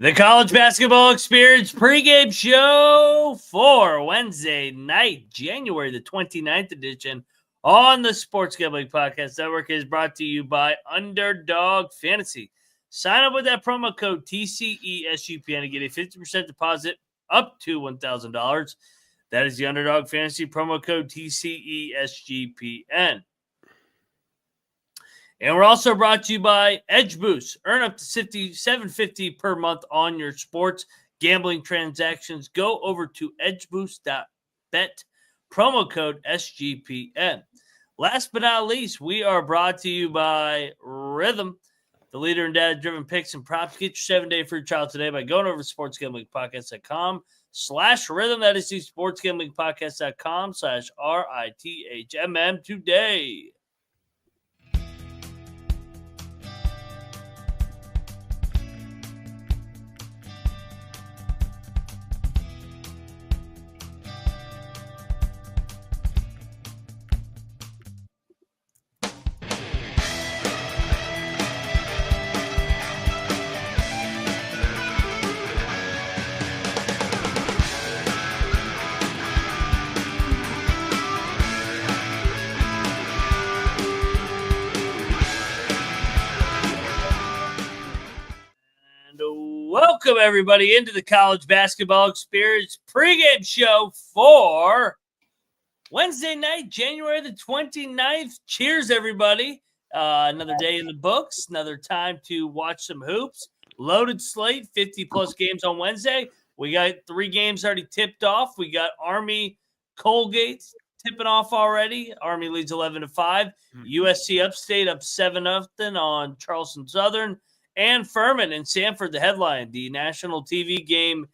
The College Basketball Experience pregame show for Wednesday night, January the 29th edition on the Sports Gambling Podcast Network is brought to you by Underdog Fantasy. Sign up with that promo code TCESGPN to get a 50% deposit up to $1,000. That is the Underdog Fantasy promo code TCESGPN. And we're also brought to you by Edge Boost. Earn up to $750 per month on your sports gambling transactions. Go over to edgeboost.bet, promo code SGPN. Last but not least, we are brought to you by Rhythm, the leader in data-driven picks and props. Get your 7-day free trial today by going over to sportsgamblingpodcast.com/rhythm. That is the sportsgamblingpodcast.com/RITHMM today. Welcome, everybody, into the College Basketball Experience pregame show for Wednesday night, January the 29th. Cheers, everybody. Another day in the books, another time to watch some hoops. Loaded slate, 50-plus games on Wednesday. We got 3 games already tipped off. We got Army Colgate tipping off already. Army leads 11-5. USC Upstate up 7-0 on Charleston Southern. And Furman and Sanford, the headline, the national TV game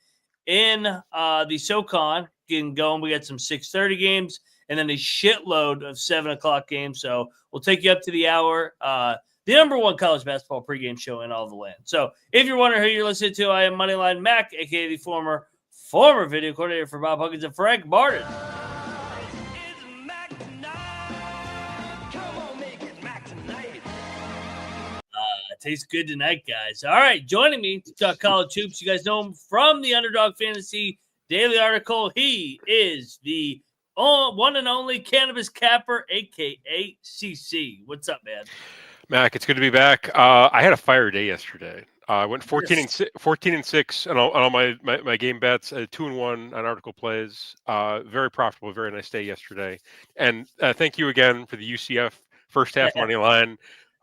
in the SoCon getting going. We got some 6:30 games and then a shitload of 7 o'clock games. So we'll take you up to the hour. The number one college basketball pregame show in all the land. So if you're wondering who you're listening to, I am Moneyline Mac, a.k.a. the former video coordinator for Bob Huggins and Frank Martin. Tastes good tonight, guys. All right, joining me to talk college hoops. You guys know him from the Underdog Fantasy Daily Article. He is the one and only Cannabis Capper, a.k.a. CC. What's up, man? Mac, it's good to be back. I had a fire day yesterday. I went 14-6 on all my game bets. 2-1 on article plays. Very profitable, very nice day yesterday. And thank you again for the UCF first half money line.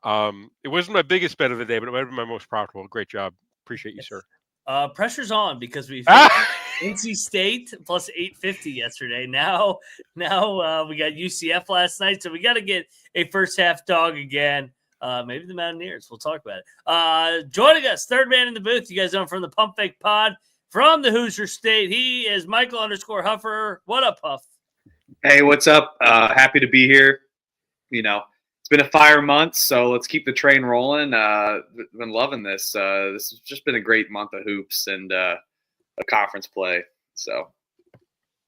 It wasn't my biggest bet of the day, but it might have been my most profitable. Great job. Appreciate you, sir. Pressure's on because we NC State plus 850 yesterday. Now we got UCF last night, so we got to get a first half dog again. Maybe the Mountaineers. We'll talk about it. Joining us, third man in the booth. You guys know him from the Pump Fake Pod from the Hoosier State. He is Michael_Huffer. What up, Huff? Hey, what's up? Happy to be here. It's been a fire month, so let's keep the train rolling. Been loving this. This has just been a great month of hoops and a conference play. So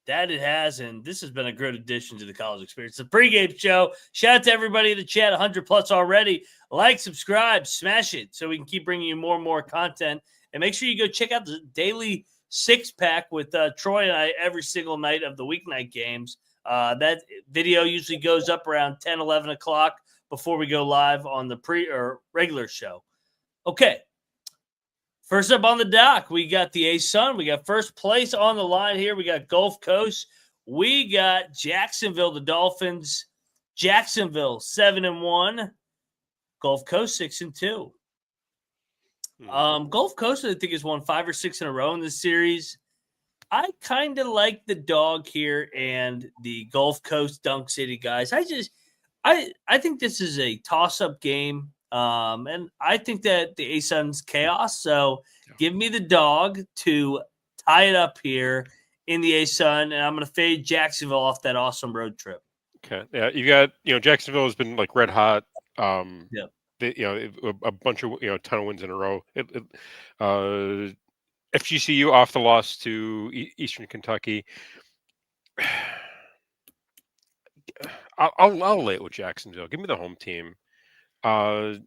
that it has, and this has been a good addition to the college experience. The pregame show. Shout out to everybody in the chat, 100 plus already. Like, subscribe, smash it so we can keep bringing you more and more content. And make sure you go check out the daily 6-pack with Troy and I every single night of the weeknight games. That video usually goes up around 10, 11 o'clock before we go live on the regular show. Okay. First up on the dock, we got the A-Sun. We got first place on the line here. We got Gulf Coast. We got Jacksonville, the Dolphins. Jacksonville, 7-1. Gulf Coast, 6-2. Gulf Coast, I think, has won 5 or 6 in a row in this series. I kind of like the dog here and the Gulf Coast Dunk City guys. I think this is a toss-up game, and I think that the A-Sun's chaos. So give me the dog to tie it up here in the A-Sun, and I'm going to fade Jacksonville off that awesome road trip. Okay, yeah, you got Jacksonville has been like red hot. Yeah, a bunch of ton of wins in a row. FGCU off the loss to Eastern Kentucky. I'll lay it with Jacksonville. Give me the home team. I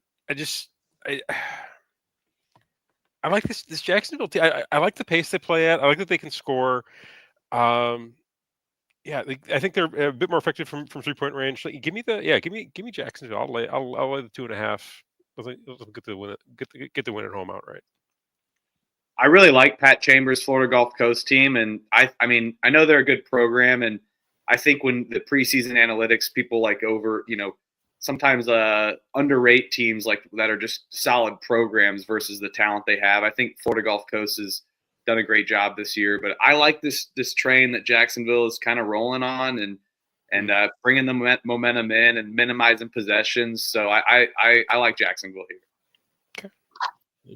I like this Jacksonville team. I like the pace they play at. I like that they can score. Yeah, I think they're a bit more effective from 3-point range. Like, give me Jacksonville. I'll lay the 2.5. Let's get the win. Get the win at home outright. I really like Pat Chambers' Florida Gulf Coast team, and I mean, I know they're a good program, and I think when the preseason analytics, people like sometimes underrate teams like that are just solid programs versus the talent they have. I think Florida Gulf Coast has done a great job this year, but I like this train that Jacksonville is kind of rolling on and bringing the momentum in and minimizing possessions. So I like Jacksonville here.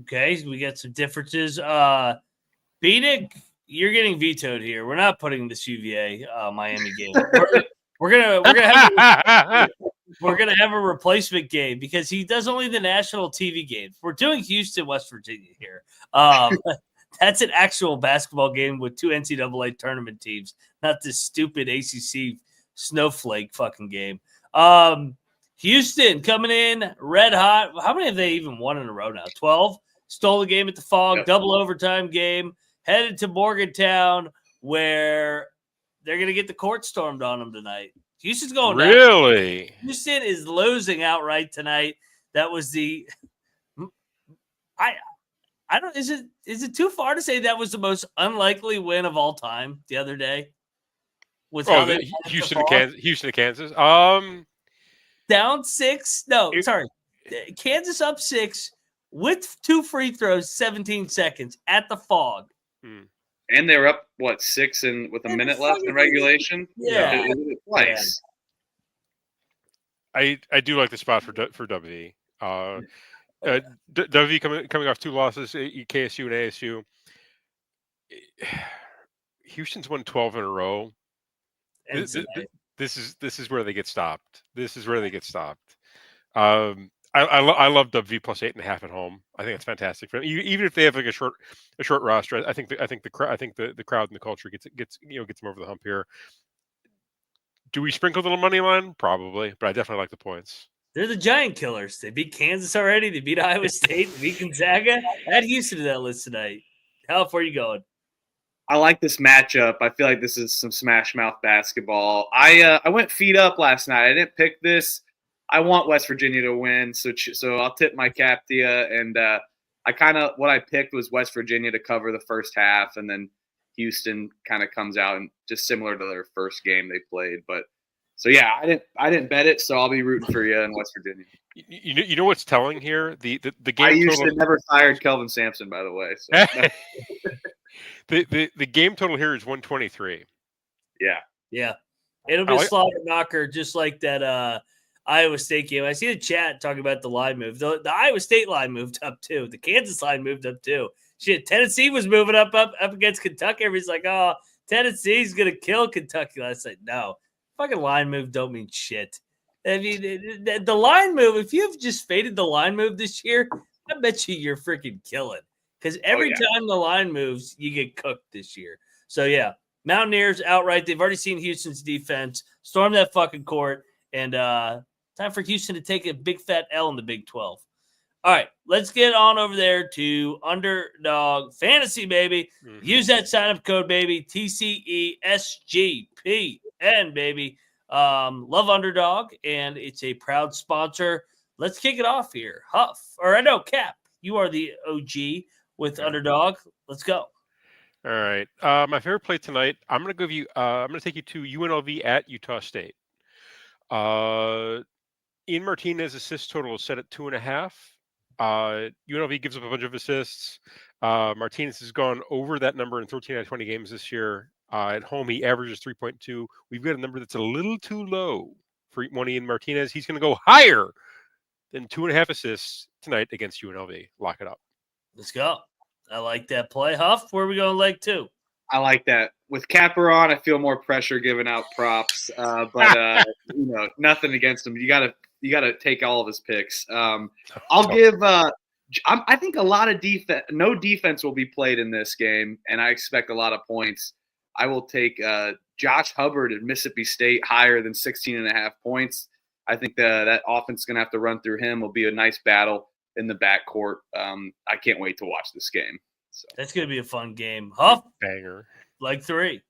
Okay, so we got some differences. Beanick, you're getting vetoed here. We're not putting this UVA Miami game. We're gonna have a replacement game because he does only the national TV games. We're doing Houston, West Virginia here. That's an actual basketball game with 2 NCAA tournament teams, not this stupid ACC snowflake fucking game. Houston coming in red hot. How many have they even won in a row now? 12. Stole the game at the Fog, Yep. Double overtime game. Headed to Morgantown, where they're going to get the court stormed on them tonight. Houston's going down. Really? Houston is losing outright tonight. That was the I don't. Is it too far to say that was the most unlikely win of all time the other day? With how they Houston to Kansas. Down 6. No, sorry. Kansas up 6 with 2 free throws, 17 seconds at the Fog. And they were up 6 with a minute left in regulation. Yeah, twice. I do like the spot for WV. WV coming off 2 losses, KSU and ASU. Houston's won 12 in a row. This is where they get stopped. I love WV plus 8.5 at home. I think it's fantastic for them. Even if they have like a short roster, I think the crowd and the culture gets them over the hump here. Do we sprinkle a little money line? Probably, but I definitely like the points. They're the giant killers. They beat Kansas already. They beat Iowa State. They beat Gonzaga. Add Houston to that list tonight. How far are you going? I like this matchup. I feel like this is some smash mouth basketball. I went feet up last night. I didn't pick this. I want West Virginia to win, so I'll tip my cap to you. And what I picked was West Virginia to cover the first half, and then Houston kind of comes out and just similar to their first game they played. But so yeah, I didn't bet it, so I'll be rooting for you in West Virginia. You know what's telling here? The game. I used to never fired Kelvin Sampson, by the way. So. the game total here is 123. Yeah. It'll be a slaughter knocker, just like that Iowa State game. I see the chat talking about the line move. The Iowa State line moved up too. The Kansas line moved up too. Shit, Tennessee was moving up against Kentucky. Everybody's like, oh, Tennessee's gonna kill Kentucky last night. No, fucking line move don't mean shit. I mean, the line move. If you've just faded the line move this year, I bet you're freaking killing. Because every time the line moves, you get cooked this year. So, yeah, Mountaineers outright. They've already seen Houston's defense storm that fucking court. And time for Houston to take a big fat L in the Big 12. All right, let's get on over there to Underdog Fantasy, baby. Mm-hmm. Use that sign-up code, baby. TCESGPN, baby. Love Underdog, and it's a proud sponsor. Let's kick it off here. Cap, you are the OG with Underdog. Let's go. All right. My favorite play tonight, I'm going to take you to UNLV at Utah State. Ian Martinez assist total is set at 2.5. UNLV gives up a bunch of assists. Martinez has gone over that number in 13 out of 20 games this year. At home, he averages 3.2. We've got a number that's a little too low for one Ian Martinez. He's going to go higher than 2.5 assists tonight against UNLV. Lock it up. Let's go. I like that play. Huff, where are we going leg 2? I like that. With Capper on, I feel more pressure giving out props, but nothing against him. You gotta take all of his picks. I'll give. I think a lot of defense. No defense will be played in this game, and I expect a lot of points. I will take Josh Hubbard at Mississippi State higher than 16.5 points. I think that offense is going to have to run through him. Will be a nice battle. in the backcourt. I can't wait to watch this game. So. That's going to be a fun game. Huff, Banger. leg 3.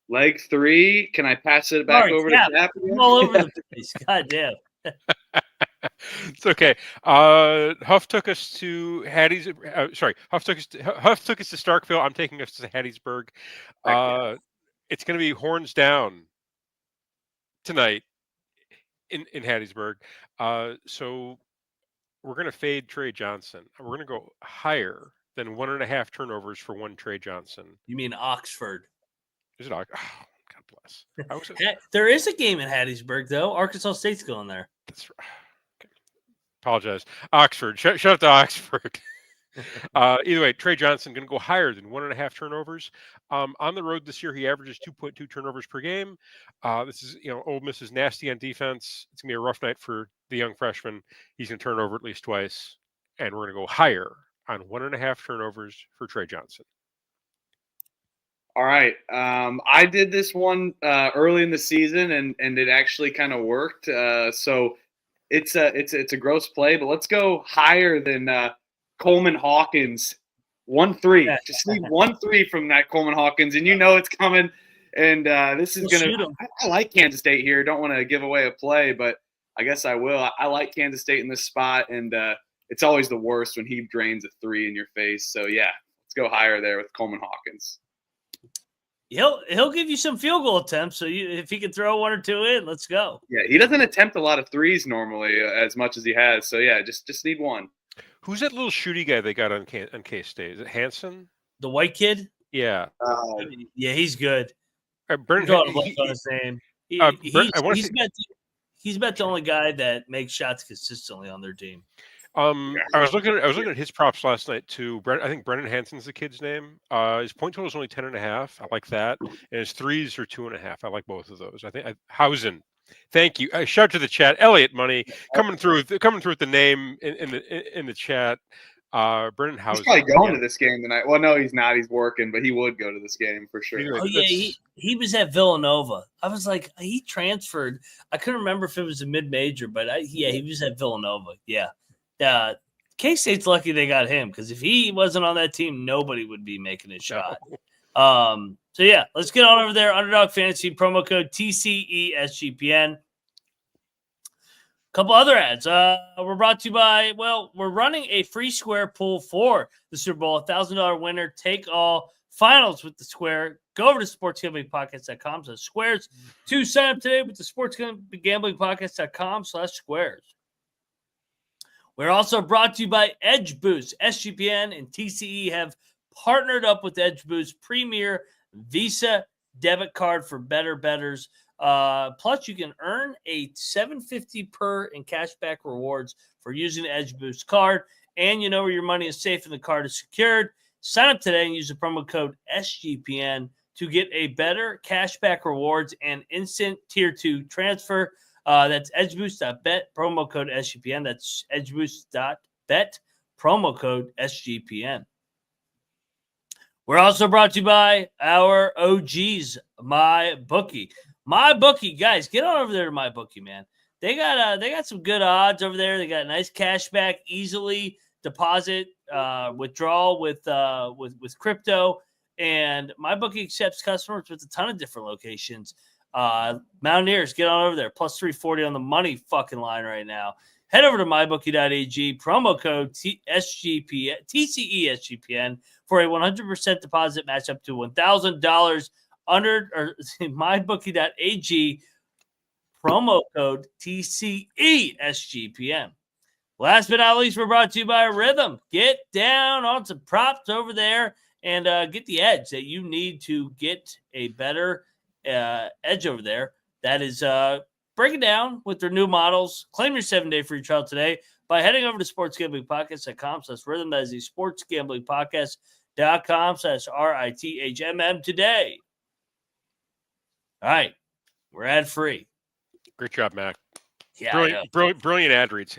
Leg 3. Can I pass it back over to Cap? I'm all over the place. God damn. It's okay. Huff took us to Hatties. Huff took us to Starkville. I'm taking us to Hattiesburg. It's going to be horns down tonight in Hattiesburg. So we're going to fade Trey Johnson. We're going to go higher than 1.5 turnovers for one Trey Johnson. You mean Oxford? Is it Oxford? Oh, God bless. There is a game in Hattiesburg, though. Arkansas State's going there. That's right. Okay. Apologize. Oxford. Shut up to Oxford. Either way, Trey Johnson going to go higher than 1.5 turnovers. On the road this year, he averages 2.2 turnovers per game. This is, Ole Miss is nasty on defense. It's going to be a rough night for the young freshman. He's going to turn over at least twice, and we're going to go higher on 1.5 turnovers for Trey Johnson. All right. I did this one early in the season, and it actually kind of worked. So it's a gross play, but let's go higher than Coleman Hawkins. 1-3. Just need 1-3 from that Coleman Hawkins, and it's coming. And this is going to – I like Kansas State here. Don't want to give away a play, but I guess I will. I like Kansas State in this spot, and it's always the worst when he drains a 3 in your face. So, yeah, let's go higher there with Coleman Hawkins. He'll give you some field goal attempts. So if he can throw 1 or 2 in, let's go. Yeah, he doesn't attempt a lot of 3s normally as much as he has. So, yeah, just need 1. Who's that little shooty guy they got on K-State? Is it Hanson? The white kid? Yeah. Yeah, he's good. Brendan, on his name. He's about the only guy that makes shots consistently on their team. I was looking at his props last night too. I think Brendan Hanson's the kid's name. His point total is only 10.5. I like that, and his 3s are 2.5. I like both of those. I think Hausen. Thank you. Shout to the chat. Elliot Money coming through with the name in the chat. Brendan Hausen. He's probably going to this game tonight. Well, no, he's not. He's working, but he would go to this game for sure. Oh yeah, he was at Villanova. I was like, he transferred. I couldn't remember if it was a mid-major, but he was at Villanova. Yeah. K-State's lucky they got him, because if he wasn't on that team, nobody would be making a shot. So yeah, let's get on over there. Underdog Fantasy promo code TCESGPN. Couple other ads. We're brought to you by, we're running a free square pool for the Super Bowl, $1,000 winner take all finals with the square. Go over to sportsgamblingpodcast.com/squares to sign up today with the sportsgamblingpodcast.com/squares. We're also brought to you by Edge Boost. SGPN and TCE have partnered up with Edge Boost Premier Visa debit card for better bettors. Plus, you can earn a $7.50 per in cashback rewards for using the Edge Boost card. And you know where your money is safe and the card is secured. Sign up today and use the promo code SGPN to get a better cashback rewards and instant tier 2 transfer. That's edgeboost.bet, promo code SGPN. That's edgeboost.bet, promo code SGPN. We're also brought to you by our OGs, MyBookie. MyBookie, guys, get on over there to MyBookie, man. They got some good odds over there. They got nice cashback, easily deposit, withdrawal with crypto, and MyBookie accepts customers with a ton of different locations. Mountaineers, get on over there. Plus 340 on the money fucking line right now. Head over to mybookie.ag, promo code TCESGPN for a 100% deposit match up to $1,000 mybookie.ag, promo code TCESGPN. Last but not least, we're brought to you by Rhythm. Get down on some props over there and get the edge that you need to get a better edge over there. That is break it down with their new models. Claim your 7-day free trial today by heading over to sportsgamblingpodcast.com/rhythm. That is the sportsgamblingpodcast.com/RITHMM today. All right, we're ad free. Great job, Mac. Yeah, brilliant ad reads.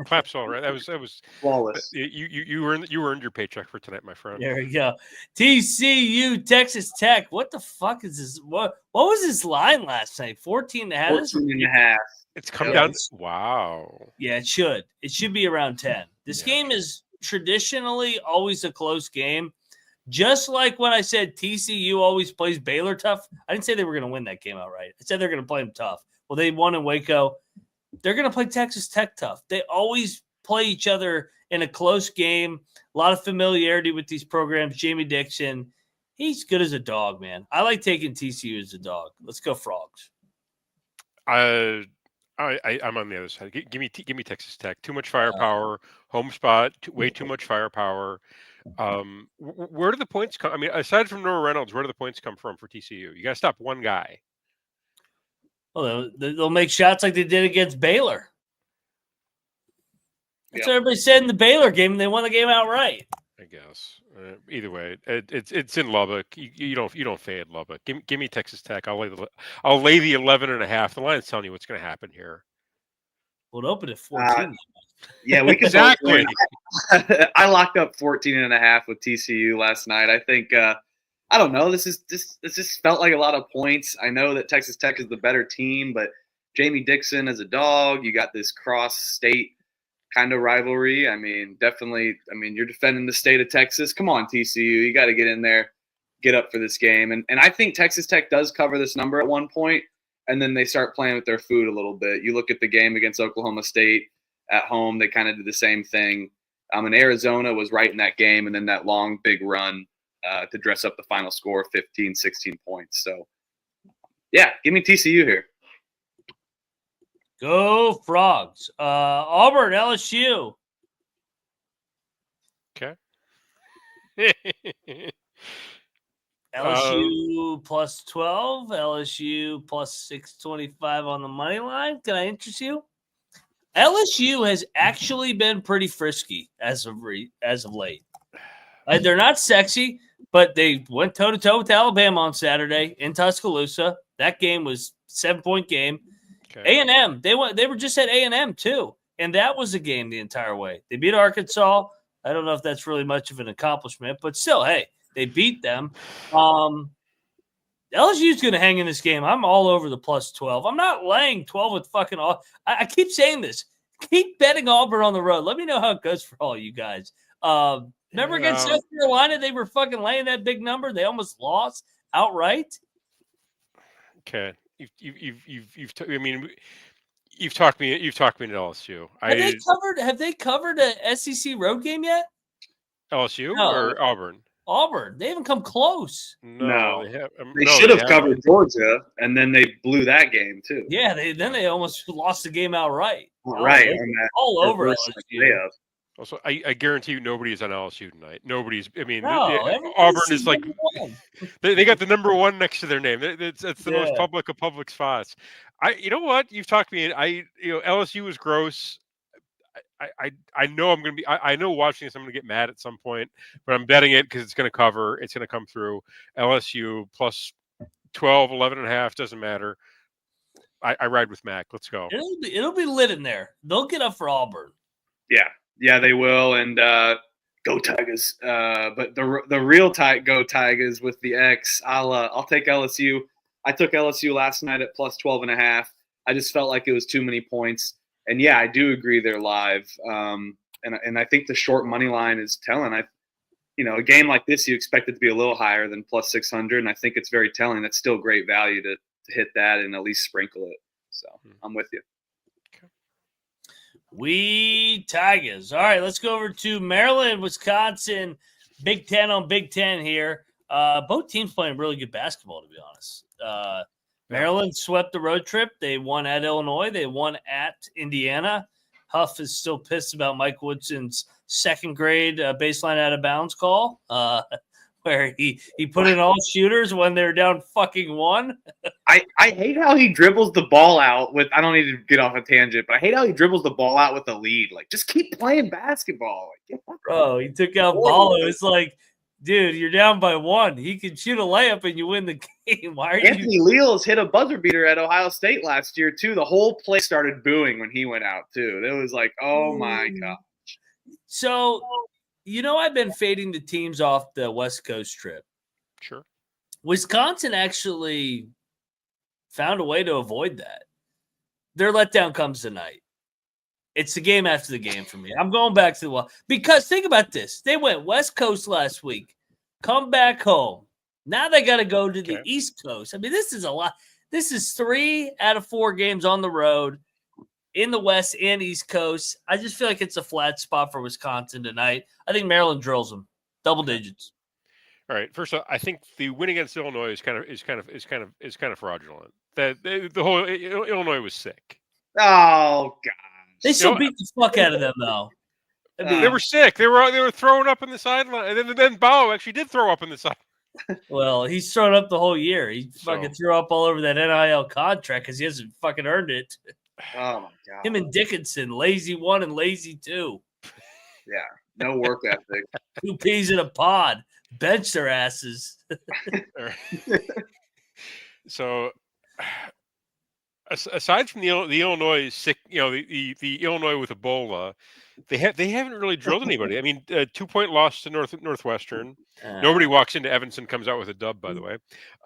Claps all right. That was flawless. You earned your paycheck for tonight, my friend. There we go. TCU, Texas Tech. What the fuck is this? What was this line last night? 14.5. 14.5. It's come Yeah, down. Wow. Yeah, it should. It should be around 10. This game is traditionally always a close game. Just like when I said TCU always plays Baylor tough, I didn't say they were going to win that game outright. I said they're going to play them tough. Well, they won in Waco. They're going to play Texas Tech tough. They always play each other in a close game. A lot of familiarity with these programs. Jamie Dixon, he's good as a dog, man. I like taking TCU as a dog. Let's go Frogs. I'm on the other side. Give me Texas Tech. Too much firepower. Home spot. Way too much firepower. Where do the points come? I mean, aside from Noah Reynolds, where do the points come from for TCU? You got to stop one guy. Well, they'll make shots like they did against Baylor. That's what everybody said in the Baylor game, and they won the game outright. I guess. Either way, it's in Lubbock. You don't fade Lubbock. Give me Texas Tech. I'll lay the 11.5. The line's telling you what's going to happen here. Well, it opened at 14. Yeah, we could Exactly. I locked up 14.5 with TCU last night. I think I don't know. This just felt like a lot of points. I know that Texas Tech is the better team, but Jamie Dixon as a dog, you got this cross-state kind of rivalry. I mean, definitely. I mean, you're defending the state of Texas. Come on, TCU, you got to get in there, get up for this game. And I think Texas Tech does cover this number at one point, and then they start playing with their food a little bit. You look at the game against Oklahoma State at home; they kind of did the same thing. And Arizona was right in that game, and then that long, big run to dress up the final score, 15, 16 points. So, yeah, give me TCU here. Go Frogs. Auburn, LSU. Okay. LSU plus 12. LSU plus 625 on the money line. Can I interest you? LSU has actually been pretty frisky as of late. They're not sexy, but they went toe-to-toe with Alabama on Saturday in Tuscaloosa. That game was a 7-point game. Okay. A&M, they were just at A&M too, and that was a game the entire way. They beat Arkansas. I don't know if that's really much of an accomplishment, but still, hey, they beat them. LSU's going to hang in this game. I'm all over the plus 12. I'm not laying 12 with fucking all. I keep saying this. Keep betting Auburn on the road. Let me know how it goes for all you guys. Remember against South Carolina, they were fucking laying that big number. They almost lost outright. Okay. You've talked me into LSU. Have they covered a SEC road game yet? LSU No. or Auburn? Auburn. They haven't come close. No. They have. They should have covered Georgia, and then they blew that game too. Yeah, they almost lost the game outright. Right. All over LSU. Also, I guarantee you nobody is on LSU tonight. Nobody's. I mean, No, Auburn is like they got the number one next to their name. It's the most public of public spots. You know what? You've talked me. LSU is gross. I know I'm going to be. I know watching this, I'm going to get mad at some point, but I'm betting it because it's going to cover. It's going to come through. LSU plus 12, 11.5 doesn't matter. I ride with Mac. Let's go. It'll be lit in there. They'll get up for Auburn. Yeah, they will, and go Tigers. But the real go Tigers with the X. I'll take LSU. I took LSU last night at plus 12.5. I just felt like it was too many points, and yeah, I do agree they're live. And I think the short money line is telling. A game like this, you expect it to be a little higher than plus 600, and I think it's very telling. That's still great value to hit that and at least sprinkle it. So I'm with you. We Tigers. All right, let's go over to Maryland, Wisconsin. Big Ten on Big Ten here. Both teams playing really good basketball, to be honest. Maryland swept the road trip. They won at Illinois. They won at Indiana. Huff is still pissed about Mike Woodson's second grade baseline out of bounds call, where he put in all shooters when they're down fucking one. I hate how he dribbles the ball out with. I don't need to get off a tangent, but I hate how he dribbles the ball out with a lead. Like, just keep playing basketball. Bro, he took out Ballo. It's like, dude, you're down by one. He can shoot a layup and you win the game. Why are Anthony Leals hit a buzzer beater at Ohio State last year too. The whole place started booing when he went out too. It was like, oh my gosh. So, I've been fading the teams off the West Coast trip. Sure. Wisconsin actually found a way to avoid that. their letdown comes tonight. It's the game after the game for me. I'm going back to the wall because think about this. They went West Coast last week, come back home. Now they got to go to the East Coast. I mean, this is a lot. This is 3 out of 4 games on the road in the West and East Coast. I just feel like it's a flat spot for Wisconsin tonight. I think Maryland drills them double digits. All right. First off, I think the win against Illinois is kind of fraudulent. That the whole Illinois was sick. Oh God. They still beat the fuck out of them, though. I mean, they were sick. They were throwing up in the sideline, and then Bao actually did throw up in the side. Well, he's thrown up the whole year. He fucking threw up all over that NIL contract because he hasn't fucking earned it. Oh my God. Him and Dickinson, lazy 1 and lazy 2. Yeah, no work ethic. 2 peas in a pod. Bench their asses. So. Aside from the Illinois sick, the Illinois with Ebola, they haven't really drilled anybody. I mean, 2-point loss to Northwestern. Nobody walks into Evanston comes out with a dub, by the way.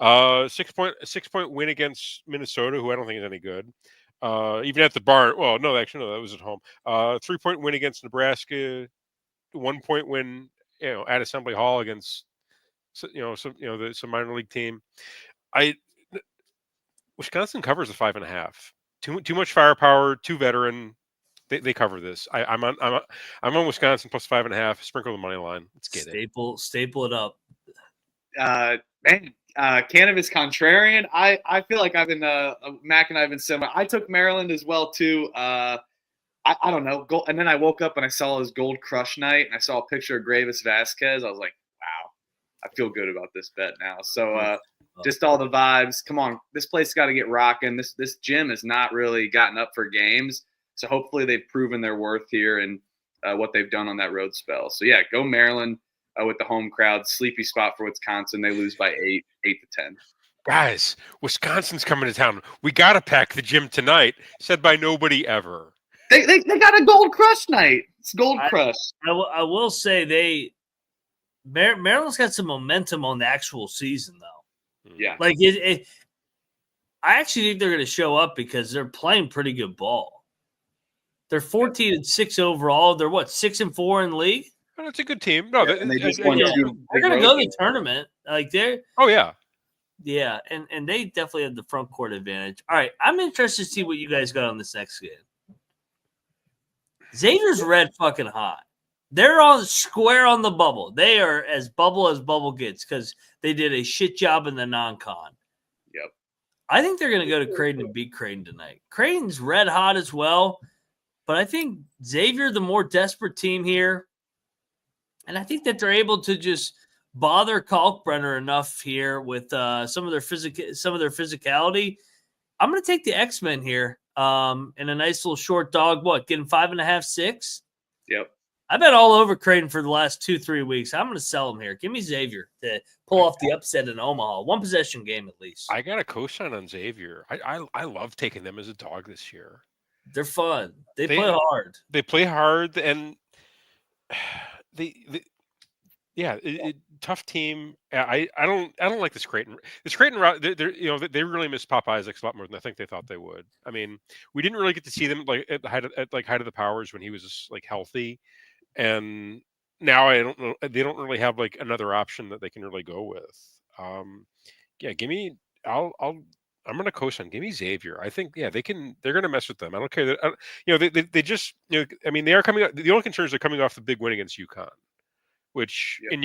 6-point win against Minnesota, who I don't think is any good. Even at the barn. Well, no, actually, no, that was at home. 3-point win against Nebraska. 1-point win, at Assembly Hall against, some minor league team. Wisconsin covers the 5.5. Too much firepower, too veteran. They cover this. I'm on Wisconsin plus 5.5. Sprinkle the money line. Let's get it. Staple it up. Cannabis contrarian. I feel like I've been Mac and I've been similar. I took Maryland as well too. I don't know. And then I woke up and I saw his Gold Crush night and I saw a picture of Gravis Vasquez. I was like, wow, I feel good about this bet now. So just all the vibes. Come on, this place got to get rocking. This gym has not really gotten up for games, so hopefully they've proven their worth here and what they've done on that road spell. So yeah, go Maryland with the home crowd. Sleepy spot for Wisconsin. They lose by 8 to 10. Guys, Wisconsin's coming to town. We got to pack the gym tonight. Said by nobody ever. They got a Gold Crush night. It's Gold Crush. I will say Maryland's got some momentum on the actual season though. Yeah, like I actually think they're going to show up because they're playing pretty good ball. They're 14-6 overall. They're 6-4 in the league. Oh, that's a good team. No, they just won 2. They're going to go to the tournament. Like they're. Oh yeah, yeah, and they definitely have the front court advantage. All right, I'm interested to see what you guys got on this next game. Xavier's red fucking hot. They're on square on the bubble. They are as bubble gets because they did a shit job in the non-con. Yep. I think they're going to go to Creighton and beat Creighton tonight. Creighton's red hot as well, but I think Xavier, the more desperate team here, and I think that they're able to just bother Kalkbrenner enough here with some of their physicality. I'm going to take the X-Men here in a nice little short dog. Getting 5.5, 6? Yep. I bet all over Creighton for the last 2-3 weeks. I'm going to sell them here. Give me Xavier to pull off the upset in Omaha. 1 possession game at least. I got a cosign on Xavier. I love taking them as a dog this year. They're fun. They play hard. They play hard, and tough team. I don't like this Creighton. This Creighton route, they really missed Pop Isaacs a lot more than I think they thought they would. I mean, we didn't really get to see them at the height of the powers when he was healthy. And now I don't know. They don't really have another option that they can really go with. Give me. I'm going to co-sign. Give me Xavier. I think they're going to mess with them. I don't care that they just I mean they are coming. The only concern is they're coming off the big win against UConn, which I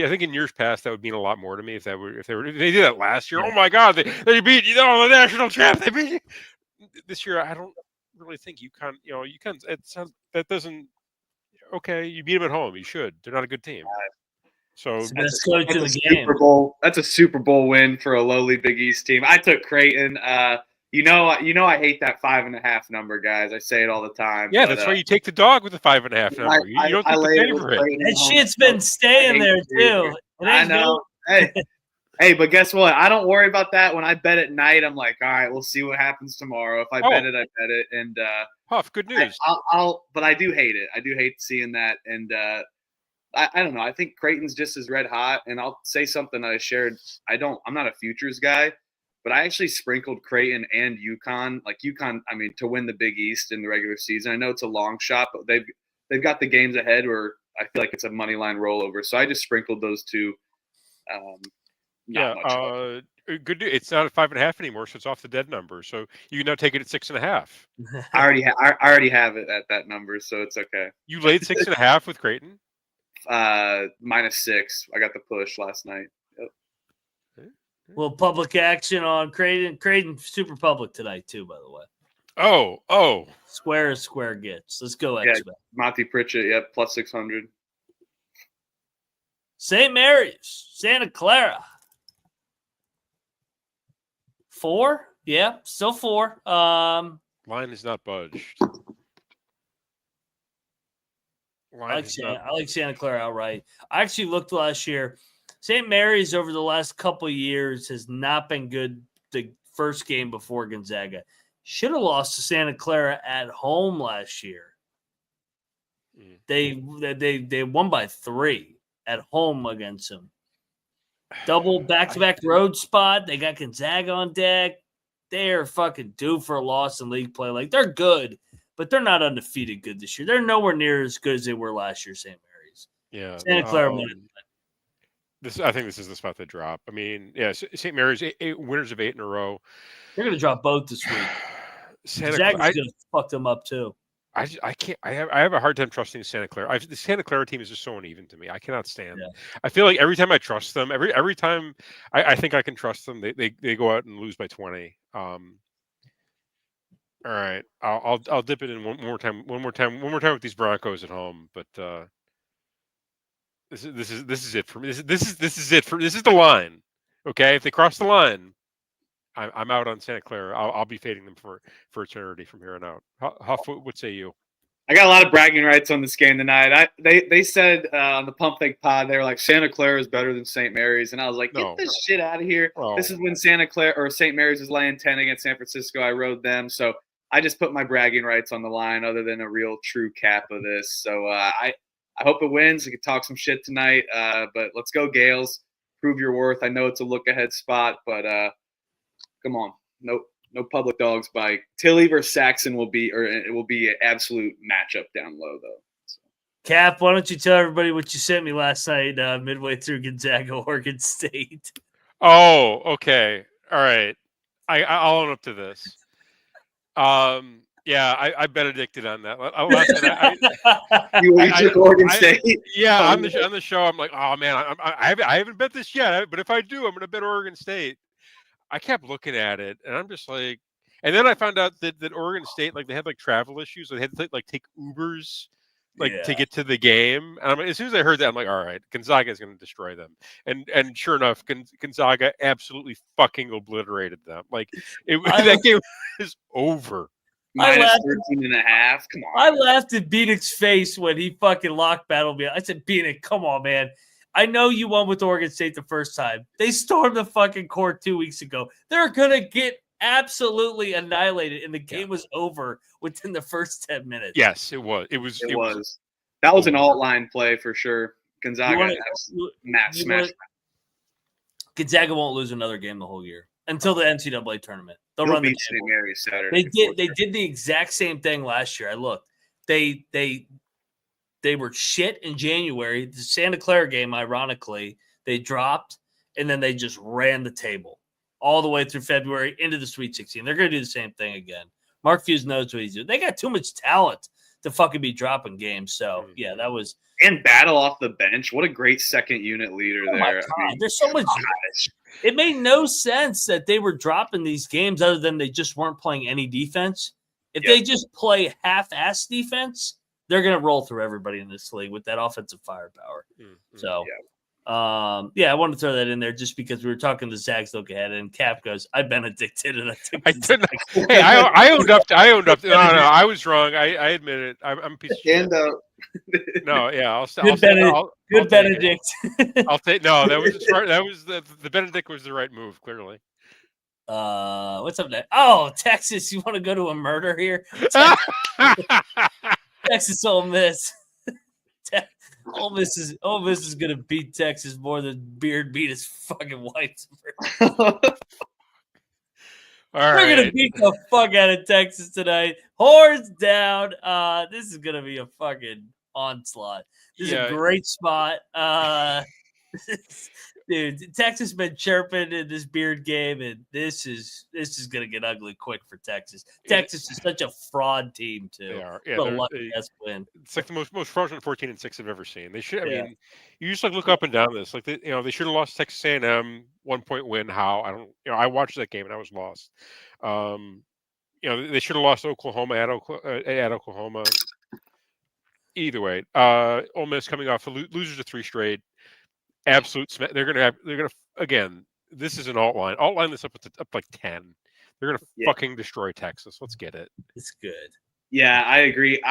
think in years past that would mean a lot more to me if they did that last year. Yeah. Oh my God, they beat the national champ. They beat this year. I don't really think UConn. UConn. That doesn't. Okay, you beat them at home. You should. They're not a good team. So let's go to the game. Super Bowl. That's a Super Bowl win for a lowly Big East team. I took Creighton. I hate that 5.5 number, guys. I say it all the time. Yeah, that's why you take the dog with the 5.5 number. You don't take the favorite. That shit's been staying there too. I know. Hey, but guess what? I don't worry about that. When I bet at night, I'm like, all right, we'll see what happens tomorrow. If I bet it, I bet it. And Huff, good news. But I do hate it. I do hate seeing that. And I don't know. I think Creighton's just as red hot. And I'll say something that I shared. I'm not a futures guy, but I actually sprinkled Creighton and UConn. Like UConn, I mean, to win the Big East in the regular season. I know it's a long shot, but they've got the games ahead where I feel like it's a money line rollover. So I just sprinkled those two. Good. It's not at 5.5 anymore, so it's off the dead number. So you can now take it at 6.5. I already have it at that number, so it's okay. You laid 6.5 with Creighton. -6. I got the push last night. Yep. Well, public action on Creighton. Creighton super public tonight too, by the way. Oh. Square is square gets. Let's go, Yeah, X-Men. Monty Pritchett, yep, +600. St. Mary's, Santa Clara. 4? Yeah, still 4. Line is not budged. I like Santa Clara outright. I actually looked last year. St. Mary's over the last couple of years has not been good the first game before Gonzaga. Should have lost to Santa Clara at home last year. They won by 3 at home against them. Double back-to-back road spot. They got Gonzaga on deck. They're fucking due for a loss in league play. Like, they're good, but they're not undefeated good this year. They're nowhere near as good as they were last year, St. Mary's. Yeah. Santa Clara won it. I think this is the spot to drop. I mean, yeah, St. Mary's, 8 winners of 8 in a row. They're going to drop both this week. Gonzaga's going to fuck them up, too. I can't. I have a hard time trusting Santa Clara. The Santa Clara team is just so uneven to me. I cannot stand. Yeah. I feel like every time I trust them, every time I think I can trust them, they go out and lose by 20. All right, I'll dip it in one more time with these Broncos at home. But this is it for me. This is the line. Okay, if they cross the line, I'm out on Santa Clara. I'll be fading them for eternity from here on out. Huff, what say you? I got a lot of bragging rights on this game tonight. They said on the Pump Fake Pod, they were like, Santa Clara is better than St. Mary's. And I was like, get this shit out of here. Oh. This is when Santa Clara or St. Mary's is laying 10 against San Francisco. I rode them. So I just put my bragging rights on the line other than a real true cap of this. So I hope it wins. We can talk some shit tonight. But let's go, Gales. Prove your worth. I know it's a look-ahead spot, but come on. No public dogs by Tilly versus Saxon it will be an absolute matchup down low though. So. Cap, why don't you tell everybody what you sent me last night midway through Gonzaga, Oregon State? Oh, okay. All right. I'll own up to this. Yeah, I Benedicted on that. You took Oregon State. Yeah, on the show, I'm like, oh man, I haven't bet this yet, but if I do, I'm going to bet Oregon State. I kept looking at it, and I'm just like, and then I found out that Oregon State, like, they had like travel issues, they had to take Ubers, to get to the game. And as soon as I heard that, I'm like, all right, Gonzaga is going to destroy them. And sure enough, Gonzaga absolutely fucking obliterated them. Like, that game is over. -13.5. Come on. I laughed at Beanick's face when he fucking locked battle me. I said, Beanick, come on, man. I know you won with Oregon State the first time. They stormed the fucking court 2 weeks ago. They're going to get absolutely annihilated, and the game was over within the first 10 minutes. Yes, it was. It was. That was an alt-line play for sure. Gonzaga smash. Gonzaga won't lose another game the whole year until the NCAA tournament. They'll run the St. Mary's Saturday. They did the exact same thing last year. I looked. They were shit in January. The Santa Clara game, ironically, they dropped, and then they just ran the table all the way through February into the Sweet 16. They're going to do the same thing again. Mark Fuse knows what he's doing. They got too much talent to fucking be dropping games. So, yeah, that was – and Battle off the bench. What a great second unit leader there. My God. There's so much – it made no sense that they were dropping these games other than they just weren't playing any defense. If they just play half-ass defense – they're going to roll through everybody in this league with that offensive firepower. So, I wanted to throw that in there just because we were talking to Zach's look ahead, and Cap goes, I Benedicted, and I didn't. Hey, I owned up. No, I was wrong. I admit it. I'm a piece of shit. No, yeah, Good Benedict. I'll take. No, that was smart. That was the Benedict was the right move. Clearly. What's up next? Oh, Texas! You want to go to a murder here? Texas Ole Miss. Ole Miss is gonna beat Texas more than Beard beat his fucking wife. All We're gonna right. beat the fuck out of Texas tonight. Horns down. This is gonna be a fucking onslaught. This is a great spot. Dude, Texas been chirping in this Beard game, and this is gonna get ugly quick for Texas. Texas is such a fraud team too. They are. Yeah, What a lucky ass win. it's like the most fraudulent 14-6 I've ever seen. They should. I mean, you just look up and down this. Like they should have lost Texas A&M 1-point win. How I don't. I watched that game and I was lost. They should have lost Oklahoma at Oklahoma. Either way, Ole Miss coming off losers of 3 straight. Absolute. They're gonna again. This is an alt line. Alt line this up like 10. They're gonna fucking destroy Texas. Let's get it. It's good. Yeah, I agree.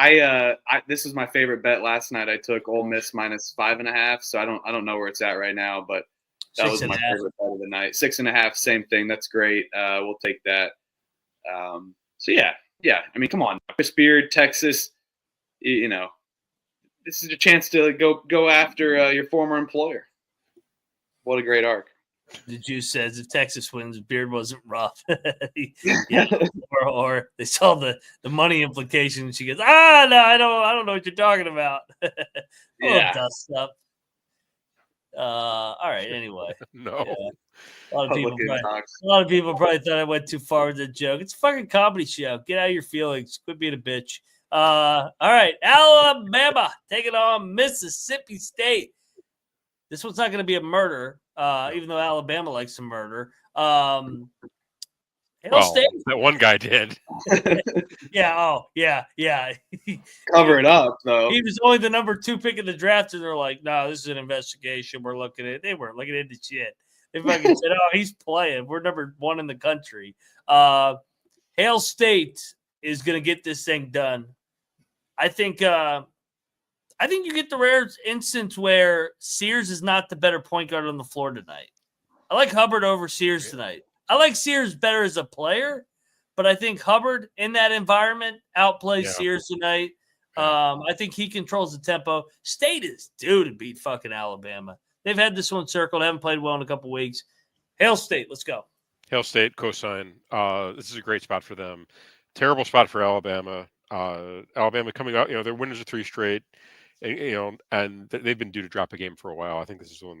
This is my favorite bet last night. I took Ole Miss -5.5. So I don't know where it's at right now, but that was my favorite bet of the night. 6.5, same thing. That's great. We'll take that. So yeah. I mean, come on, Chris Beard, Texas. This is your chance to go after your former employer. What a great arc. The Juice says if Texas wins, Beard wasn't rough. or they saw the money implications. She goes, no, I don't know what you're talking about. Dust up. All right. Anyway, no. A lot of people probably thought I went too far with the joke. It's a fucking comedy show. Get out of your feelings. Quit being a bitch. All right, Alabama taking on Mississippi State. This one's not going to be a murder, even though Alabama likes to murder. State. That one guy did. Yeah. Cover it up, though. He was only the number 2 pick in the draft, and they're like, "No, this is an investigation. We're looking at." They weren't looking into shit. They fucking said, "Oh, he's playing. We're number 1 in the country." Hail State is going to get this thing done. I think you get the rare instance where Sears is not the better point guard on the floor tonight. I like Hubbard over Sears tonight. I like Sears better as a player, but I think Hubbard in that environment outplays Sears tonight. I think he controls the tempo. State is due to beat fucking Alabama. They've had this one circled. Haven't played well in a couple weeks. Hail State, let's go. Hail State, cosign. This is a great spot for them. Terrible spot for Alabama. Alabama coming out, they're winners of 3 straight, and they've been due to drop a game for a while. I think this is the one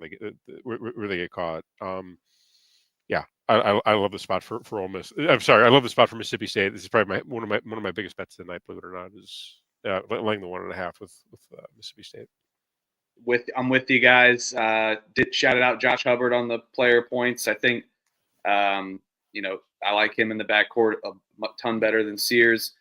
where they get caught. I love the spot for Ole Miss. I'm sorry, I love the spot for Mississippi State. This is probably one of my biggest bets tonight, believe it or not, is laying the 1.5 with Mississippi State. I'm with you guys. Did shout it out Josh Hubbard on the player points. I think I like him in the backcourt a ton better than Sears.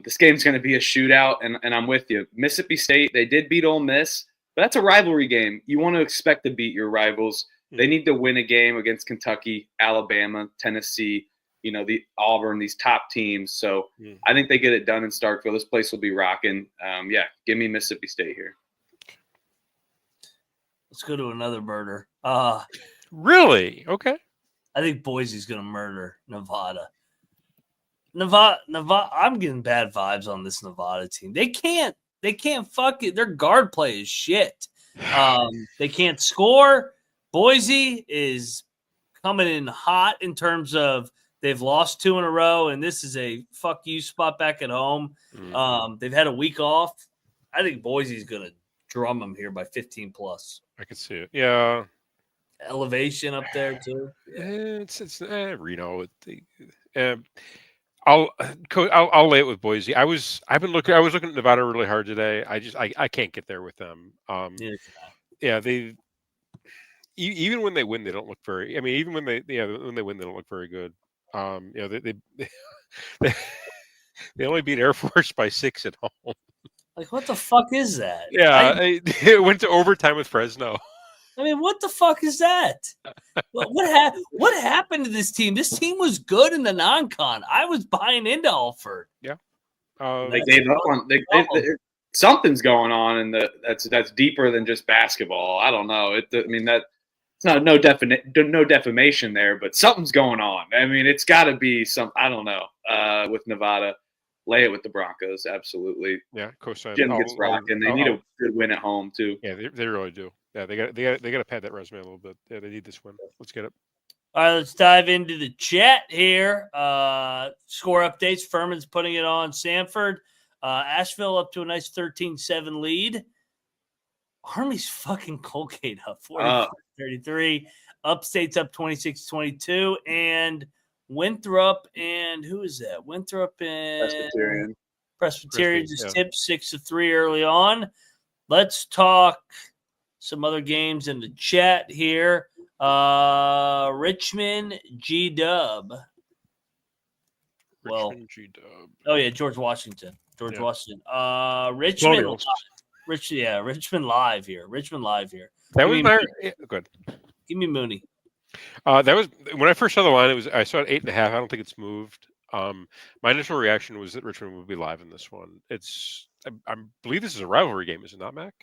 This game's going to be a shootout, and I'm with you. Mississippi State, they did beat Ole Miss, but that's a rivalry game. You want to expect to beat your rivals. They need to win a game against Kentucky, Alabama, Tennessee, the Auburn, these top teams. So I think they get it done in Starkville. This place will be rocking. Give me Mississippi State here. Let's go to another murder. Really? Okay. I think Boise's going to murder Nevada. Nevada. I'm getting bad vibes on this Nevada team. They can't fuck it. Their guard play is shit. They can't score. Boise is coming in hot in terms of they've lost 2 in a row, and this is a fuck you spot back at home. They've had a week off. I think Boise's going to drum them here by 15 plus. I can see it. Yeah. Elevation up there too. It's Reno. I'll lay it with Boise. I was looking at Nevada really hard today. I can't get there with them. They even when they win, they don't look very. I mean, even when they win, they don't look very good. They only beat Air Force by 6 at home. Like, what the fuck is that? It went to overtime with Fresno. I mean, what the fuck is that? What happened to this team? This team was good in the non-con. I was buying into Alford. Yeah, they gave up on. Something's going on, and that's deeper than just basketball. I don't know. It's not no defamation there, but something's going on. I mean, it's got to be some. I don't know. With Nevada, lay it with the Broncos. Absolutely. Yeah, cosign. Jim gets rocking. They need a good win at home too. Yeah, they really do. Yeah, they got to pad that resume a little bit. Yeah, they need this win. Let's get it. All right, let's dive into the chat here. Score updates. Furman's putting it on Sanford. Asheville up to a nice 13-7 lead. Army's fucking Colgate up 44-33. Upstate's up 26-22. And Winthrop and who is that? Winthrop and Presbyterian just tipped 6-3 early on. Let's talk some other games in the chat here. Richmond G-Dub. Richmond G-Dub. Oh, yeah, George Washington. Washington. Richmond. Richmond live here. That was good. Give me Mooney. That was when I first saw the line. I saw it 8.5. I don't think it's moved. My initial reaction was that Richmond would be live in this one. I believe this is a rivalry game, is it not, Mac?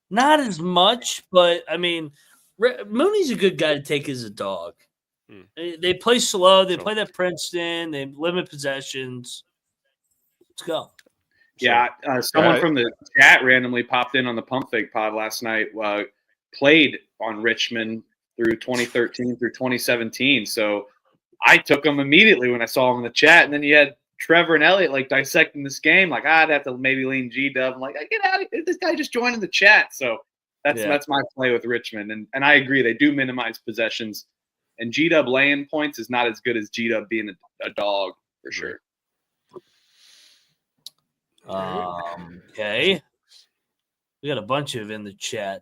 Not as much, but I mean, Mooney's a good guy to take as a dog. They play slow. They play that Princeton. They limit possessions. Let's go. Yeah, someone from the chat randomly popped in on the Pump Fake pod last night. Played on Richmond through 2013 through 2017. So I took them immediately when I saw them in the chat. And then you had Trevor and Elliot like dissecting this game. Like, I'd have to maybe lean G-Dub. I'm like, get out of here. This guy just joined in the chat. So that's my play with Richmond. And I agree. They do minimize possessions. And G-Dub laying points is not as good as G-Dub being a dog for sure. Okay. We got a bunch of in the chat.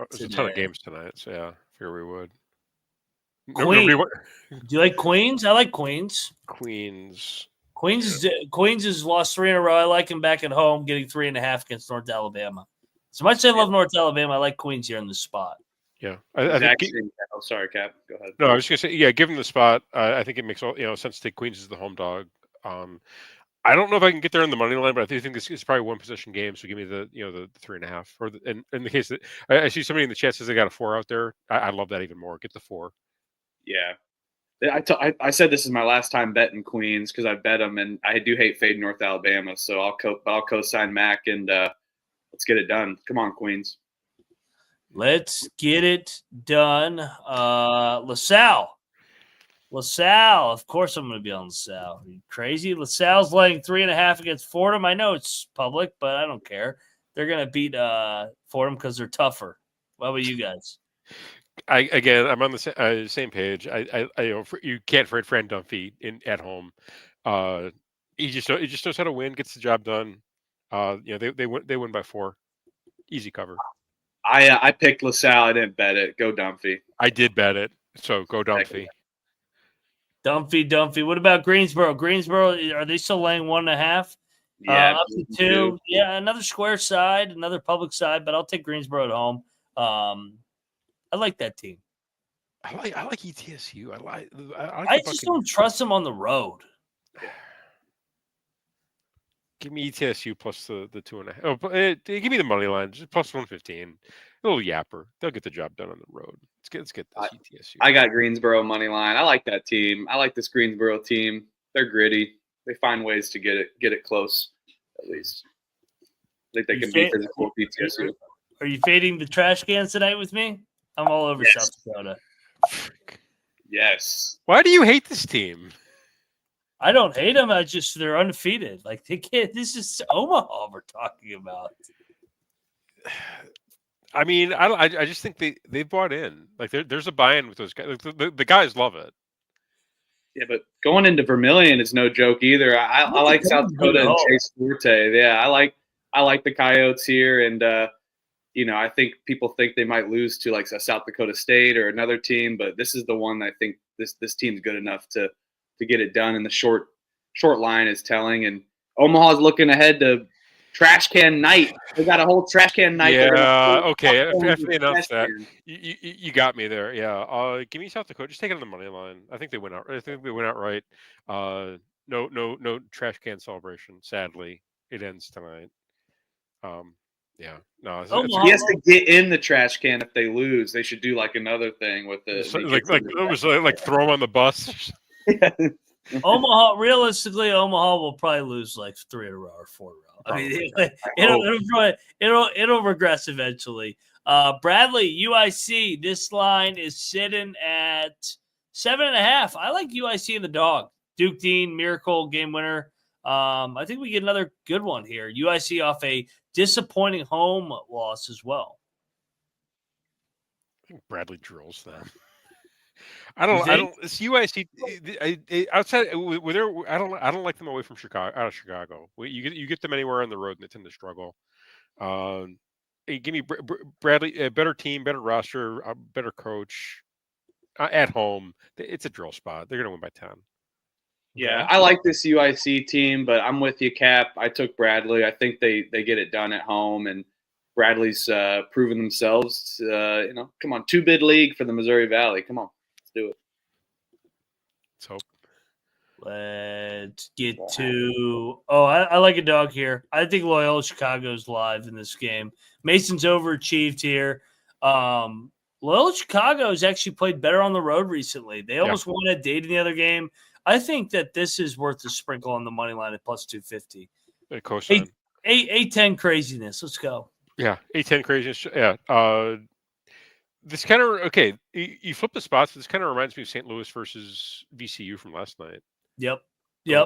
There's a ton of games tonight, so yeah, I figure we would. Queens. Do you like Queens? I like Queens. Queens has lost 3 in a row. I like him back at home, getting 3.5 against North Alabama. So much as I love North Alabama, I like Queens here in the spot. Yeah, sorry, Cap. Go ahead. No, I was just gonna say, yeah, given the spot, I think it makes all sense to take Queens as the home dog. I don't know if I can get there on the money line, but I think this is probably one possession game. So give me the 3.5. Or in the case that I see somebody in the chat says they got a 4 out there, I love that even more. Get the 4. Yeah, I said this is my last time betting Queens because I bet them, and I do hate fade North Alabama. So I'll co-sign Mac and let's get it done. Come on, Queens. Let's get it done. LaSalle, of course I'm going to be on LaSalle. Are you crazy? LaSalle's laying 3.5 against Fordham. I know it's public, but I don't care. They're going to beat Fordham because they're tougher. What about you guys? I'm on the same page. You can't fade Fran Dunphy at home. He just knows how to win, gets the job done. They win by 4, easy cover. I picked LaSalle. I didn't bet it. Go Dunphy. I did bet it, so go Dunphy. Dunphy. What about Greensboro? Are they still laying 1.5? Yeah, up to 2. Yeah, another square side, another public side, but I'll take Greensboro at home. I like that team. I like ETSU. I just don't trust them on the road. Give me ETSU plus the 2.5. Oh, give me the money line, just plus 115. A little yapper. They'll get the job done on the road. Let's get this ETSU. I got Greensboro money line. I like that team. I like this Greensboro team. They're gritty. They find ways to get it close, at least. I think they can beat physical ETSU. Are you fading the trash cans tonight with me? I'm all over South Dakota. Yes. Why do you hate this team? I don't hate them. They're undefeated. Like they can't. This is Omaha we're talking about. I mean, I just think they bought in. Like there's a buy-in with those guys. The guys love it. Yeah, but going into Vermilion is no joke either. I like South Dakota and Chase Forte. Yeah, I like the Coyotes here, and I think people think they might lose to like a South Dakota State or another team, but this is the one I think this team's good enough to get it done. And the short line is telling. And Omaha's looking ahead to trash can night. They got a whole trash can night. Yeah. Okay. After they announced that, you got me there. Yeah. Give me South Dakota. Just take it on the money line. I think they went out. I think they went out right. No trash can celebration. Sadly, it ends tonight. Yeah. No. He has to get in the trash can if they lose. They should do like another thing with it. Like throw them on the bus. Omaha, realistically, Omaha will probably lose like 3 in a row or 4 in a row. I mean, Probably. it'll regress eventually. Bradley, UIC, this line is sitting at 7.5. I like UIC and the dog. Duke Dean, miracle game winner. I think we get another good one here. UIC off a disappointing home loss as well. I think Bradley drills them. I don't. It's UIC. Outside, with their, I don't like them away from Chicago. Out of Chicago, you get them anywhere on the road, and they tend to struggle. Give me Bradley, a better team, better roster, a better coach at home. It's a drill spot. They're going to win by 10. Yeah, I like this UIC team, but I'm with you, Cap. I took Bradley. I think they get it done at home, and Bradley's proven themselves. Come on, 2-bid league for the Missouri Valley. Come on, let's do it. Let's hope. Let's get to. Oh, I like a dog here. I think Loyola Chicago's live in this game. Mason's overachieved here. Loyola Chicago has actually played better on the road recently. They almost won at Dayton the other game. I think that this is worth a sprinkle on the money line at plus 250. 8-10 craziness. Let's go. Yeah, 8-10 craziness. Yeah. This kind of you flip the spots. This kind of reminds me of St. Louis versus VCU from last night. Yep. Yeah.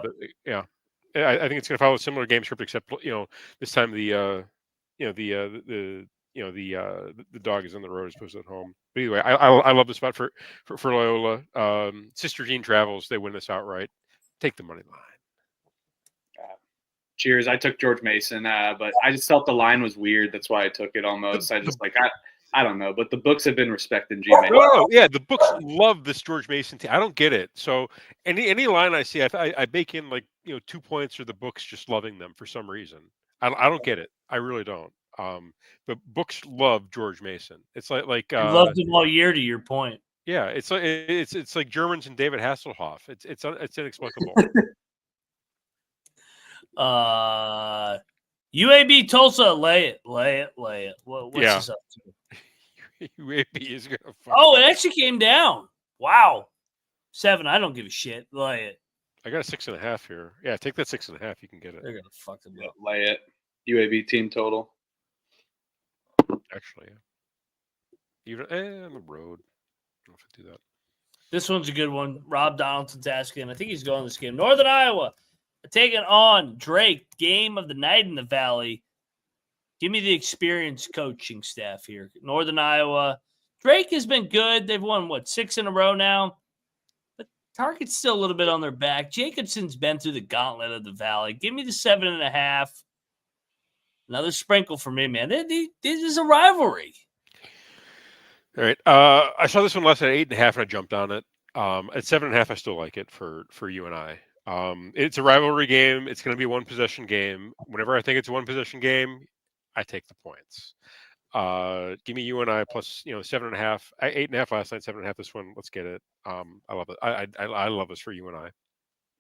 I think it's going to follow a similar game script, except this time the dog is on the road as opposed to at home. But anyway, I love the spot for Loyola. Sister Jean travels. They win this outright. Take the money line. Cheers. I took George Mason, but I just felt the line was weird. That's why I took it almost. I don't know, but the books have been respecting G. No, yeah, the books love this George Mason team. I don't get it. So any line I see, I bake in 2 points or the books just loving them for some reason. I don't get it. I really don't. But books love George Mason. It's like loved him all year. To your point, yeah, it's like Germans and David Hasselhoff. It's inexplicable. UAB Tulsa, lay it. What's this up to? UAB is gonna. It actually came down. Wow, 7. I don't give a shit. Lay it. I got a 6.5 here. Yeah, take that 6.5. You can get it. They're gonna fuck them up. Lay it. UAB team total. Actually, yeah. Even on the road. I don't know if I do that. This one's a good one. Rob Donaldson's asking. I think he's going this game. Northern Iowa taking on Drake. Game of the night in the Valley. Give me the experienced coaching staff here. Northern Iowa. Drake has been good. They've won, 6 in a row now? But Target's still a little bit on their back. Jacobson's been through the gauntlet of the Valley. Give me the 7.5. Another sprinkle for me, man. This is a rivalry. All right. I saw this one last night at 8.5, and I jumped on it. At 7.5, I still like it for you and I. It's a rivalry game. It's going to be a one-possession game. Whenever I think it's a one-possession game, I take the points. Give me you and I plus 7.5, 8.5 last night, 7.5 this one. Let's get it. I love it. I love this for you and I.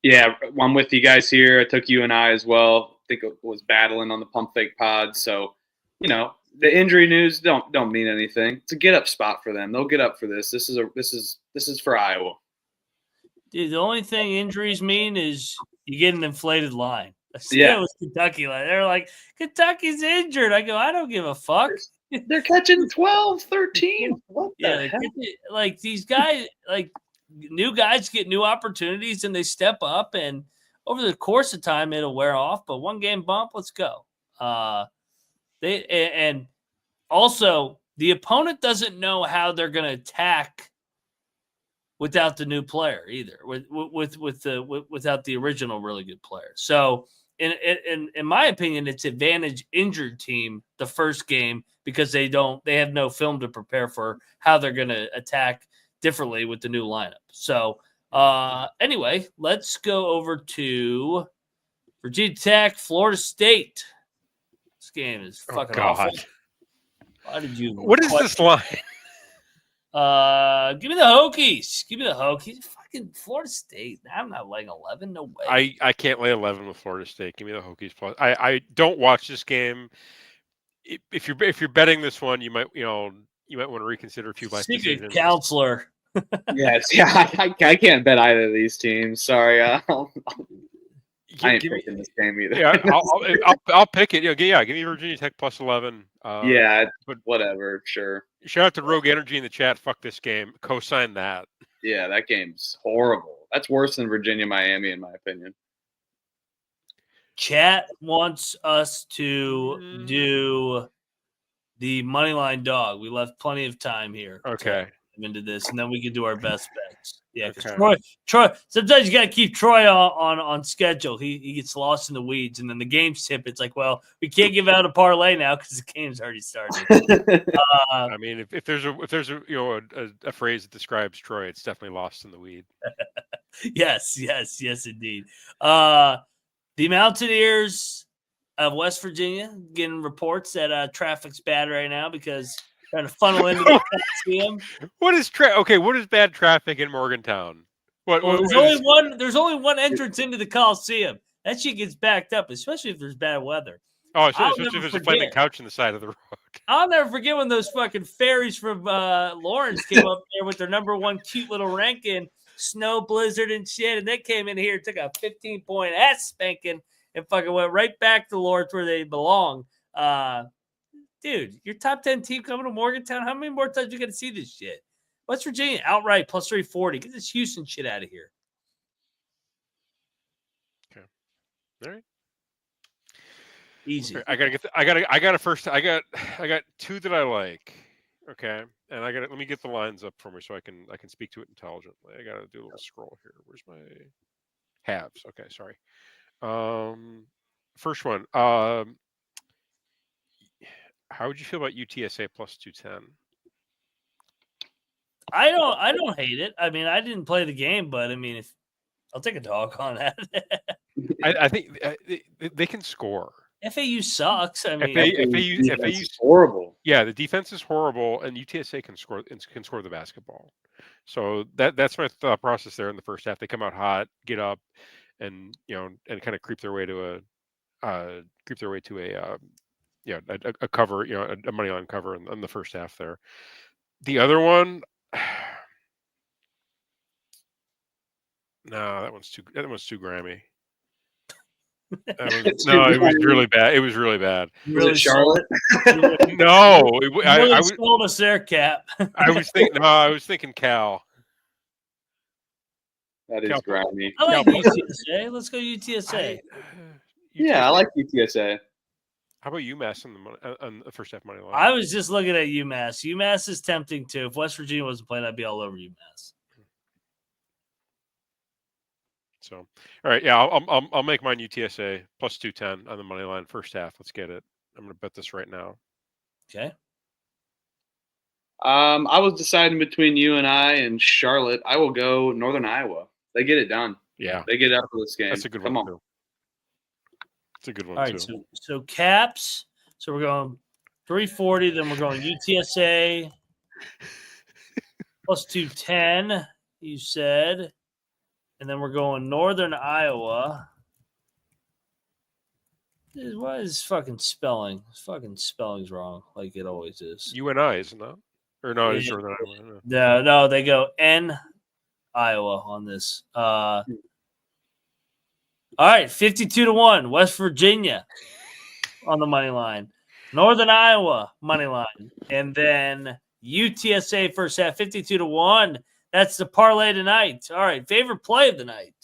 Yeah, I'm with you guys here. I took you and I as well. I think it was battling on the pump fake pod. So, the injury news don't mean anything. It's a get up spot for them. They'll get up for this. This is for Iowa. Dude, the only thing injuries mean is you get an inflated line. It was Kentucky. They're like, Kentucky's injured. I go, I don't give a fuck. They're catching 12, 13. What the heck? These guys, new guys get new opportunities and they step up. And over the course of time, it'll wear off. But one game bump, let's go. And also the opponent doesn't know how they're going to attack without the new player either, without the original really good player. So in my opinion, it's advantage injured team the first game because they have no film to prepare for how they're going to attack differently with the new lineup. So anyway, let's go over to Virginia Tech, Florida State. This game is fucking awful. Why did you? What is this line? Give me the Hokies. Give me the Hokies. Fucking Florida State. I'm not laying 11. No way. I can't lay 11 with Florida State. Give me the Hokies plus. I don't watch this game. If you're betting this one, you might want to reconsider a few life decisions. Counselor. Yes, yeah. I can't bet either of these teams. Sorry. I ain't picking this game either. Yeah, I'll pick it. Give me Virginia Tech plus 11. Yeah, but whatever. Sure. shout out to Rogue Energy in the chat. Fuck this game. Co-sign that. Yeah, that game's horrible. That's worse than Virginia Miami, in my opinion. Chat wants us to do the moneyline dog. We left plenty of time here. Okay. Into this, and then we can do our best bets. Yeah, because Okay. Troy. Sometimes you got to keep Troy on schedule. He gets lost in the weeds, and then the game's tip. It's like, well, we can't give out a parlay now because the game's already started. I mean, if there's a phrase that describes Troy, it's definitely lost in the weed. Yes, indeed. The Mountaineers of West Virginia getting reports that traffic's bad right now because trying to funnel into the Coliseum. What is bad traffic in Morgantown? There's only one entrance into the Coliseum. That shit gets backed up, especially if there's bad weather. Oh, especially if there's a flaming couch on the side of the road. I'll never forget when those fucking fairies from Lawrence came up there with their number one cute little Rankin, snow blizzard and shit, and they came in here, took a 15-point ass spanking, and fucking went right back to Lawrence where they belong. Dude, your top 10 team coming to Morgantown, how many more times you got to see this shit? West Virginia outright plus 340. Get this Houston shit out of here. Okay. All right. Easy. Okay. I got two that I like. Okay. And let me get the lines up for me so I can speak to it intelligently. I got to do a little scroll here. Where's my halves? Okay, sorry. First one. How would you feel about UTSA plus 210? I don't hate it. I mean, I didn't play the game, but I mean, I'll take a dog on that. I think they can score. FAU sucks. I mean, FAU is horrible. Yeah, the defense is horrible, and UTSA can score the basketball. So that's my thought process there in the first half. They come out hot, get up, and and kind of creep their way to a cover, a money line cover in the first half there. The other one, no, that one's too Grammy. It was really bad. It was really bad. Was it Charlotte? No, I was sold us there, Cap. I was thinking Cal. That is Grammy. I like UTSA. Let's go UTSA. I like UTSA. How about UMass on the first half money line? I was just looking at UMass. UMass is tempting too. If West Virginia wasn't playing, I'd be all over UMass. So, all right, yeah, I'll make mine UTSA plus 210 on the money line first half. Let's get it. I'm going to bet this right now. Okay. I was deciding between you and I and Charlotte. I will go Northern Iowa. They get it done. Yeah, they get up for this game. That's a good one. Too. It's a good one. All right, so Caps. So we're going 340. Then we're going UTSA plus 210. You said. And then we're going Northern Iowa. What is fucking spelling? Fucking spelling's wrong, like it always is. UNI, isn't it? Or no, it's Northern Iowa. No, they go N Iowa on this. All right, 52-1, West Virginia on the money line. Northern Iowa money line. And then UTSA first half, 52-1. That's the parlay tonight. All right, favorite play of the night.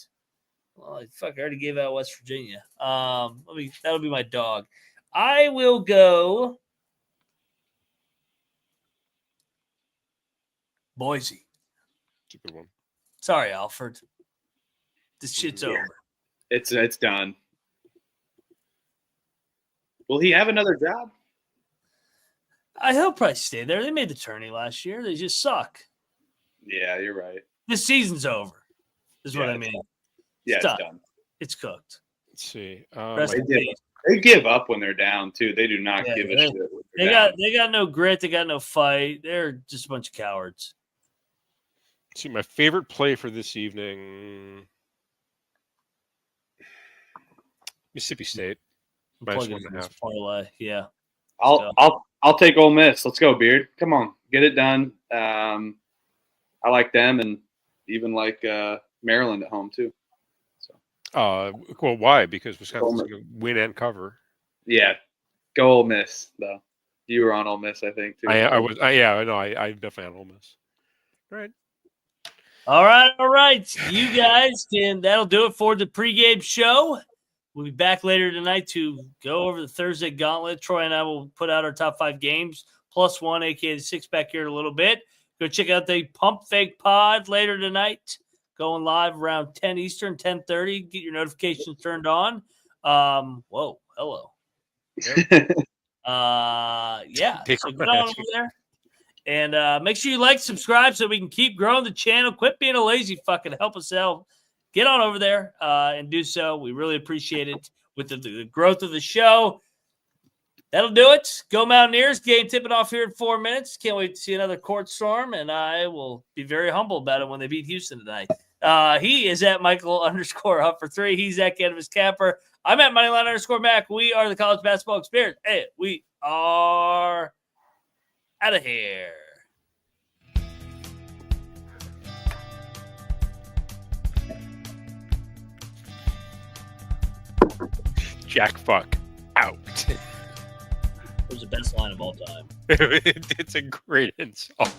Well, I already gave out West Virginia. That'll be my dog. I will go Boise. It's a good one. Sorry, Alfred. This shit's over. It's done. Will he have another job? He'll probably stay there. They made the tourney last year. They just suck. Yeah, you're right. This season's over. Is what I mean. Yeah, it's done. It's cooked. Let's see. They give up when they're down too. They do not give a shit. They got no grit. They got no fight. They're just a bunch of cowards. Let's see, my favorite play for this evening. Mississippi State. -1.5. Parlay. Yeah. I'll take Ole Miss. Let's go, Beard. Come on, get it done. I like them, and even like Maryland at home too. So Well, why? Because Wisconsin's going to win and cover. Yeah, go Ole Miss though. You were on Ole Miss, I think, too. I'm definitely on Ole Miss. All right. All right. You guys that'll do it for the pregame show. We'll be back later tonight to go over the Thursday gauntlet. Troy and I will put out our top 5 games, +1, aka the 6-pack here in a little bit. Go check out the Pump Fake Pod later tonight. Going live around 10 Eastern, 10:30. Get your notifications turned on. Whoa, hello. Yeah. So get on over there. And make sure you like, subscribe so we can keep growing the channel. Quit being a lazy fucking. Help us out. Get on over there and do so. We really appreciate it with the growth of the show. That'll do it. Go Mountaineers. Game tipping off here in 4 minutes. Can't wait to see another court storm, and I will be very humble about it when they beat Houston tonight. He is at Michael_Huff3. He's at Cannabis Capper. I'm at Moneyline_Mac. We are the College Basketball Experience. Hey, we are out of here. Jack fuck out. It was the best line of all time. It's a great insult.